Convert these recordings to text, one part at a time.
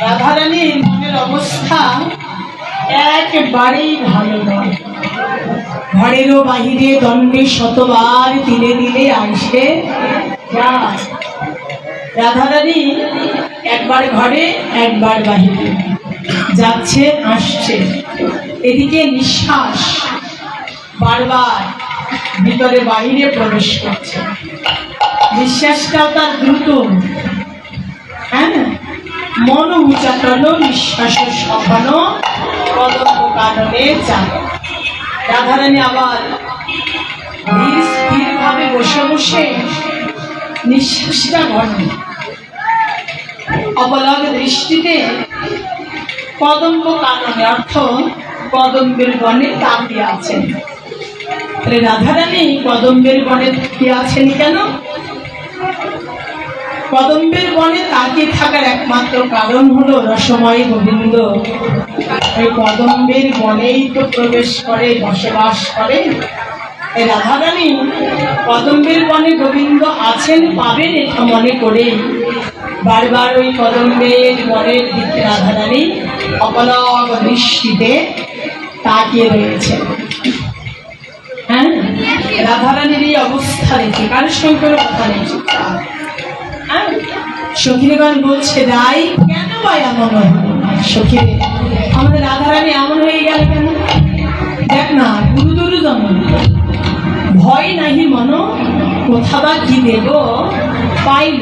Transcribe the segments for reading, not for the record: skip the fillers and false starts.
রাধারানীর মনের অবস্থা একেবারেই ভালো নয়। ঘরেরও বাহিরে দণ্ডে শতবার তিলে তিলে আইসে যায়। রাধারানী একবার ঘরে একবার বাহিরে যাচ্ছে আসছে, এদিকে নিঃশ্বাস বারবার ভিতরে বাহিরে প্রবেশ করছে। নিঃশ্বাসটাও তার দ্রুত, হ্যাঁ, মন উচ্চাটন নিঃশ্বাস সফল কদম্ব কাননে চায়। রাধারানী আবার স্থির ভাবে বসে বসে নিঃশ্বাসটা ঘটে অবলগ দৃষ্টিতে কদম্ব কাননে, অর্থ কদম্বের বনে তাকিয়ে আছেন। রাধারানী কদম্বের বনে তাকিয়ে আছেন কেন? কদম্বের বনে তাকিয়ে থাকার একমাত্র কারণ হলো রসময় গোবিন্দ এই কদম্বের বনেই তো প্রবেশ করে, বসবাস করে। রাধারানী কদম্বের বনে গোবিন্দ আছেন পাবেন এটা মনে করে বারবার ওই কদম্বের বনের দিকে রাধারানী অপলক দৃষ্টিতে তাকিয়ে রয়েছে। হ্যাঁ, রাধারানীর এই অবস্থা দেখে কারোর সঙ্গে কোনো কথা নেই। সখীগণ বলছে, রাই কেন বা এমন হয়? সখী আমাদের রাধারানী এমন হয়ে গেল কেন? দেখ না, গুরু দুরু যেমন ভয় নাহি মন, কোথা বা কি দেব পাইল।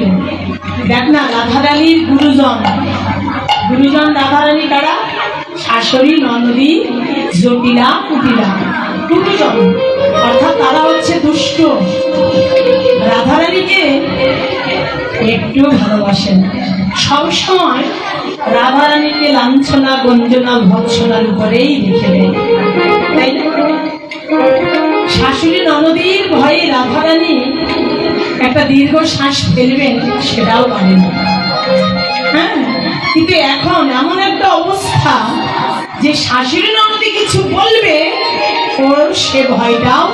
দেখ না, রাধারানীর গুরুজন, গুরুজন রাধারানী কারা? শাশুড়ি, ননদী, জটিলা, কুটিলা, গুরুজন, অর্থাৎ তারা হচ্ছে দুষ্ট। রাধারানীকে একটু ভালোবাসেন, সবসময় রাধারানীকে লাঞ্ছনা গঞ্জনা ভৎসনার উপরেই রেখে দেয়। তাই শাশুড়ি ননদীর ভয়ে রাধারানী একটা দীর্ঘ শ্বাস ফেলবেন সেটাও পারে না। হ্যাঁ, কিন্তু এখন এমন একটা অবস্থা যে শাশুড়ি ননদী কিছু বলবে ওর সে ভয়টাও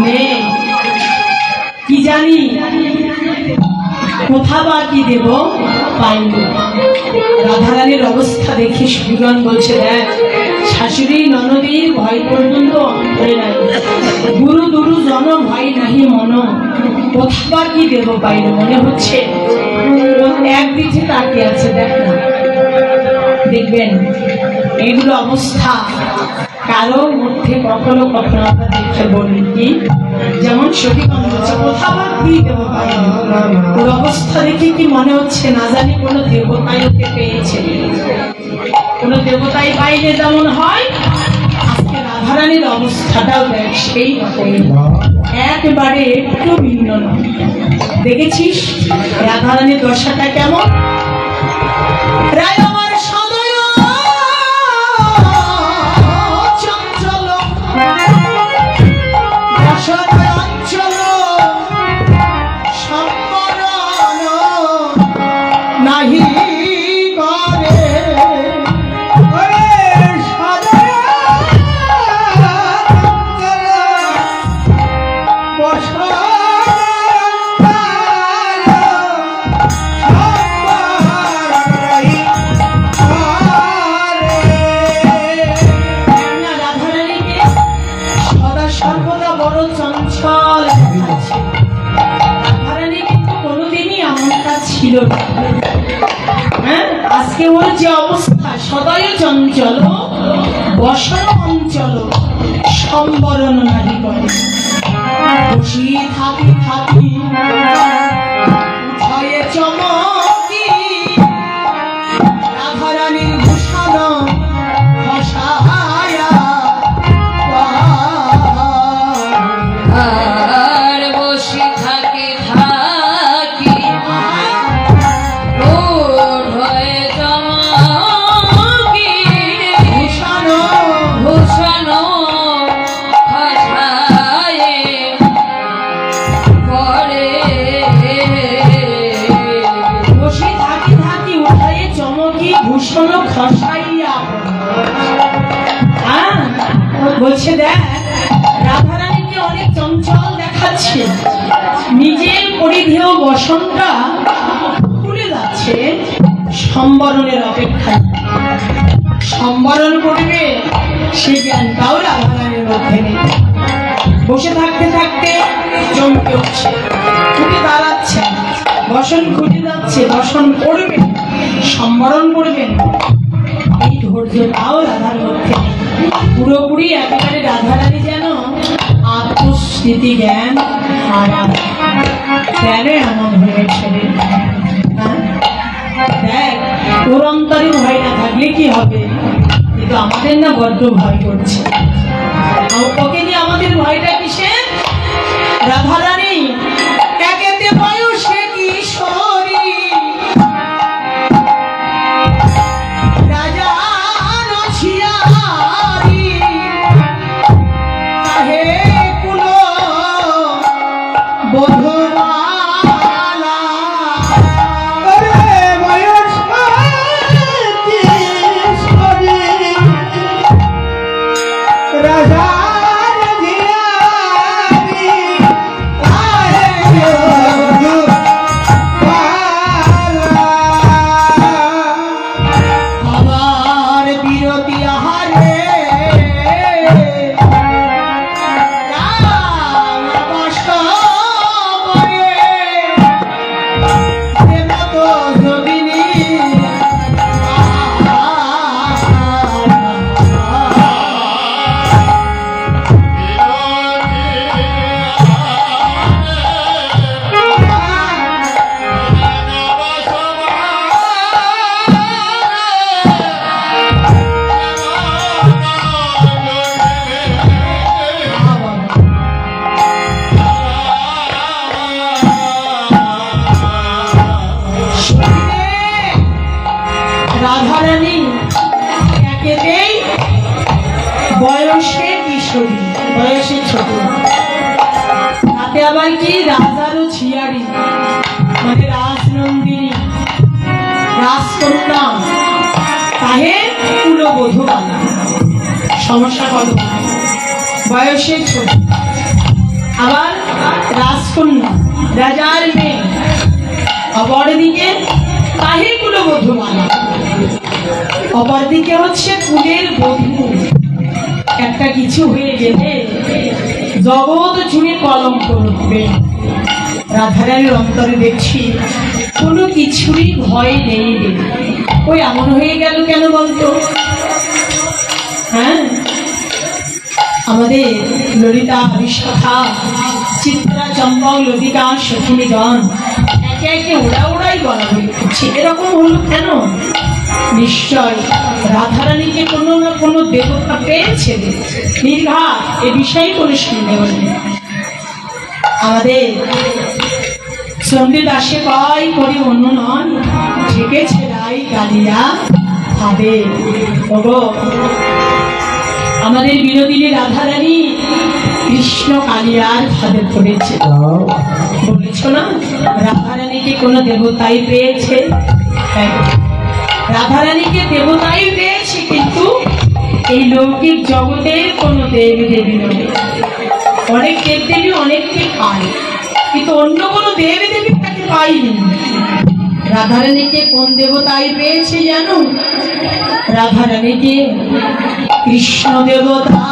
নেই। কি জানি কোথা বা কি দেব পাইল। রাধারানীর অবস্থা দেখি সুগণ বলছে, দেখ শাশুড়ি ননদীর ভয় পর্যন্ত অন্তরে নাই, গুরু দুরু জন ভয় নাহি মন, কোথা বা কি দেব পাইল। মনে হচ্ছে একদিকে তাকিয়ে আছে। দেখ না, দেখবেন এগুলো অবস্থা কারোর মধ্যে কখনো কখনো আমরা দেখে বলি কি, যেমন সখীগণ বলছে কোথা বা কি দেব পাইল। ওর অবস্থা দেখে কি মনে হচ্ছে না জানি কোনো দেবতাই ওকে পেয়েছে। কোনো দেবতাই পাইলে যেমন হয়, আজকে রাধারানীর অবস্থাটাও দেখ সেই একেবারে একটু ভিন্ন নয়। দেখেছিস রাধারানীর দশাটা কেমন? রায় আমার সদয় চঞ্চল অঞ্চল সম্বরণ নাহি করে। হ্যাঁ, আজকে ওর যে অবস্থা, সদয় চঞ্চল বসন অঞ্চল সম্বরণ নাহি করে। বসিয়ে থাকি থাকি উঠায়ে চমকি রাধারানীর ভূষণ খসায়া আর বসে থাকি থাকি উঠায়ে চমকি ভূষণ ভূষণ বলছে দেখ রাধারানীকে অনেক চঞ্চল দেখাচ্ছে, নিজের পরিধেয় বসনটা খুলে যাচ্ছে সম্বরণের অপেক্ষায়। সম্বরণ করবে সে জ্ঞানটাও রাধারানীর মধ্যে নেই। বসে থাকতে থাকতে চমকে উঠছে, উঠে দাঁড়াচ্ছে, বসন খুলে যাচ্ছে, বসন করবে, সম্বরণ করবেন, এই ধৈর্যটাও রাধার মধ্যে নেই। পুরোপুরি একেবারে রাধারানী যেন আত্মস্মৃতি জ্ঞান হারান। কেন এমন হয়েছে রে? দেখ ওর অন্তরে ভয় না থাকলে কি হবে, কিন্তু আমাদের না বড্ড ভয় করছে। ওকে নিয়ে আমাদের ভয়টা কিসে? রাধারানী একেতে বয়সে কিশোরী, রাজার ছিয়ারি, তাহে কুল বধূমালা। রাধারানী একেতেই বয়সে কিশোরী, বয়সে ছোট, তাতে আবার কি রাজারও ছিয়ারি, মানে রাজনন্দিনী, রাজকন্যা, তাহে কুলবধূমালা। সমস্যা কত? বয়সে ছোট, আবার রাজকন্যা, রাজার মেয়ে, অপরদিকে তাহে কুলবধূমালা, অপরদিকে হচ্ছে কুলের বধূ। একটা কিছু হয়ে গেলে জগৎ জুড়ে কলঙ্ক উঠবে। রাধারানীর অন্তরে দেখছি কোনো কিছুরই ভয় নেই রে। ওই এমন হয়ে গেল কেন বলতো? হ্যাঁ, আমাদের ললিতা, বিশাখা, চিত্রা, চম্পক, লতিকা, সখিনীগণ একে একে ওড়াই বলা হয়ে উঠছে। এরকম হলো কেন? নিশ্চয় রাধারানীকে কোনো না কোনো দেবতা পেয়েছে নির্ঘাত, এ বিষয়ে কোনো সন্দেহ নেই। আমাদের চণ্ডীদাসে কয় করি অন্য নন, ঠেকেছে রাই কালিয়া ভাবে। আমাদের বিনোদিনী রাধারানী কৃষ্ণ কালিয়ার ভাবে পড়েছে। বলেছ না রাধারানীকে কোনো দেবতাই পেয়েছে? রাধারানীকে দেবতাই পেয়েছে, কিন্তু এই লৌকিক জগতের কোন দেবী দেবী নয়। অনেক দেব দেবী অনেককে পায়, কিন্তু অন্য কোনো দেবী দেবী তাকে পাইনি। রাধারানীকে কোন দেবতাই পেয়েছে জানো? রাধারানীকে কৃষ্ণ দেবতা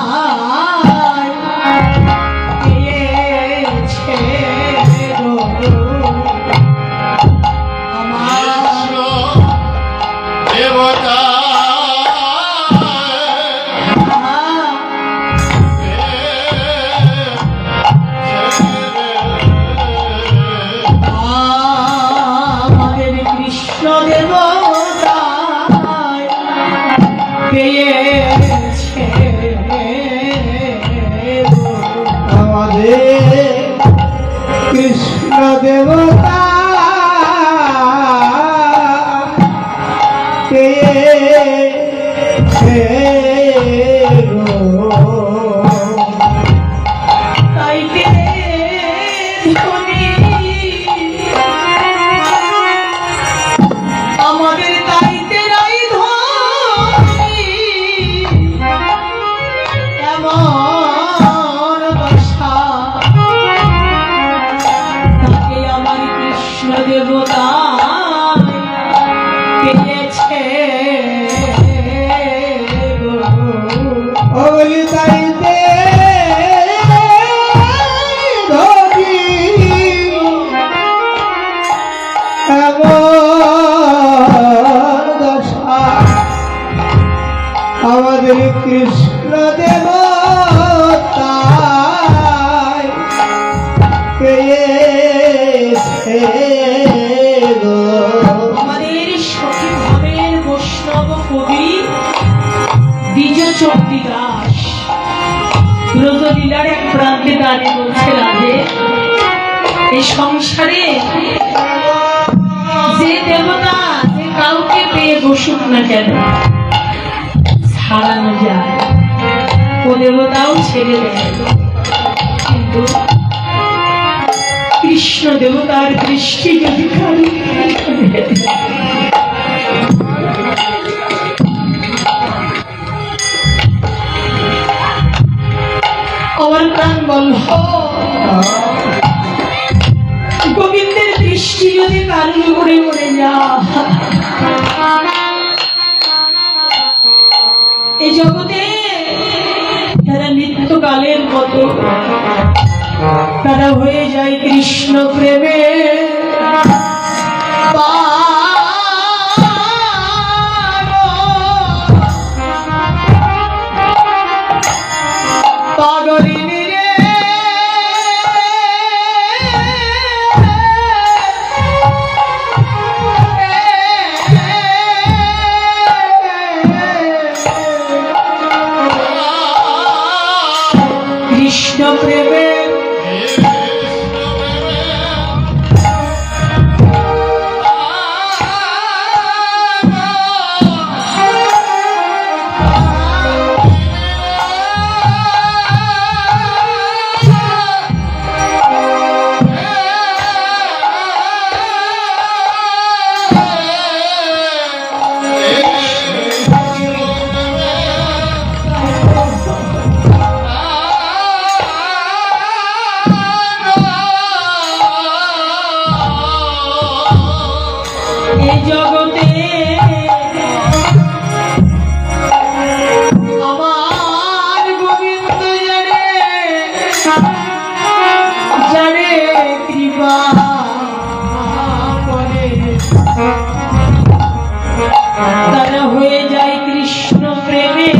কৃষ্ণ দেবতা পেয়েছে তাইতে আমাদের তাইতে রাই ধনী এমন প্রান্তে দাঁড়িয়ে বলছে, রাধে, এই সংসারে যে দেবতা যে কাউকে পেয়ে বসুক না কেন, ছাড়ানো যায়, ও দেবতাও ছেড়ে দেয়। কিন্তু কৃষ্ণ দেবতার দৃষ্টি যদি আমার প্রাণ বলল, গোবিন্দের দৃষ্টি যদি কারুর উপরে পড়ে যা, এই জগতে তারা নিত্যকালের মতো তারা হয়ে যায় কৃষ্ণ প্রেমে পাগলিনী রে। কৃষ্ণ প্রেমে তারা হয়ে যায় কৃষ্ণ প্রেমে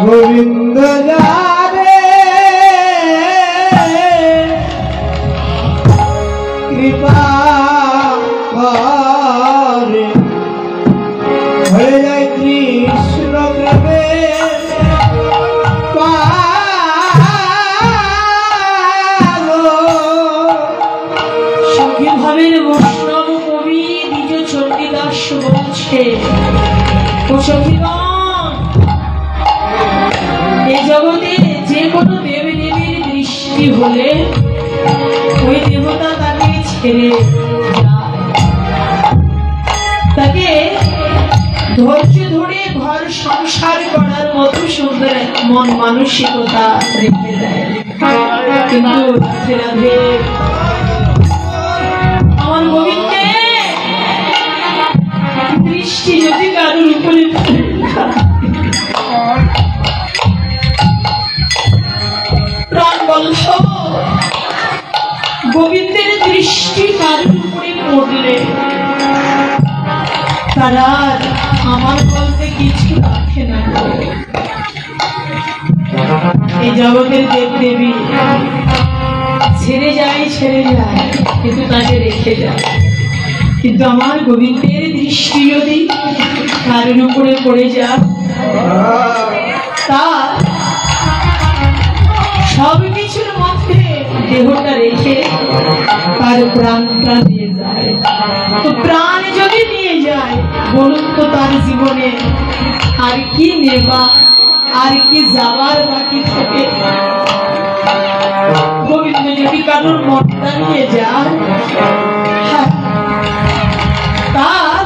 গোবিন্দ যারে কৃপা করে হয়ে যায় কৃষ্ণ প্রেমে সখী ভাবের বৈষ্ণব কবি নিজ চণ্ডীদাস বলছে, ও সখীগণ, এই জগতে যে কোনো দেবী দেবীর দৃষ্টি হলে ওই দেবতা তাকে ছেড়ে যায়, তাকে ধৈর্য ধরে ঘর সংসার করার মতো সুন্দর মন মানসিকতা রেখে দেয়। কিন্তু রাধে আমার গোবিন্দের দৃষ্টি যদি কারোর উপরে প্রাণ বলছ, গোবিন্দের দৃষ্টি কারোর উপরে পড়লে তারা আমার বলতে কিছু রাখে না। এই জগতের দেব দেবী ছেড়ে যায় কিন্তু তাকে রেখে যায়। কিন্তু আমার গোবিন্দের দৃষ্টি যদি কারোর উপরে পড়ে যায়, তা সবকিছুর মধ্যে দেহটা রেখে তার প্রাণটা দিয়ে যায়। তো প্রাণ যদি নিয়ে যায়, বলুন তো তার জীবনে আর কি নেবা, আর কি যাবার বাকি থাকে? গোবিন্দ যদি কারোর মনটা নিয়ে যায়, তার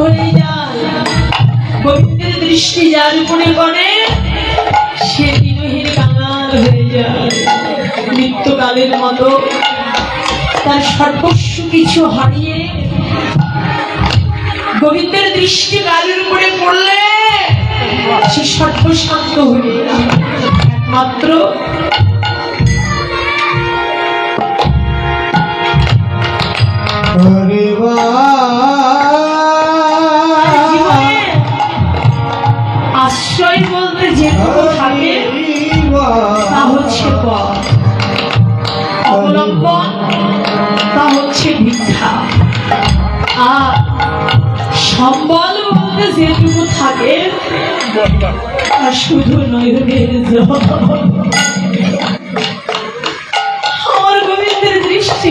হয়ে যায়। গোবিন্দের দৃষ্টি যার উপরে পড়ে সে দিনহীন কাঙাল হয়ে যায়। মৃত্যুকালের মতো তার সর্বস্ব কিছু হারিয়ে গোবিন্দের দৃষ্টি কালের উপরে পড়লে সে সর্বশান্ত হয়ে যায়। একমাত্র আশ্রয় বলতে যেটুকু থাকে তা হচ্ছে পথ, অবলম্বন তা হচ্ছে ভিক্ষা, আর সম্বল বলতে যেটুকু থাকে তা শুধু নয়নের জল। আমার গোবিন্দের দৃষ্টি